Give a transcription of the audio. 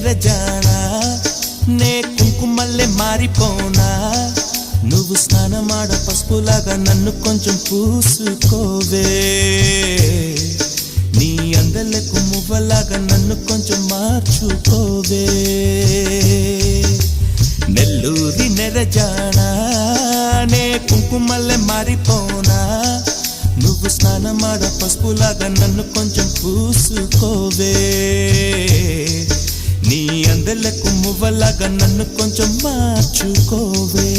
నెరజానా నే కుంకుమల్లే మారిపోనా నువ్వు స్నానమాడ పసుపులాగా నన్ను కొంచెం పూసుకోవే నీ అందలకు మువ్వలాగా నన్ను కొంచెం మార్చుకోవే నెల్లూరి నెరజానా నే కుంకుమల్లే మారిపోనా నువ్వు స్నానమాడ పసుపులాగా నన్ను కొంచెం పూసుకోవే నీ అందలకు మువ్వలాగా నన్ను కొంచెం మార్చుకోవే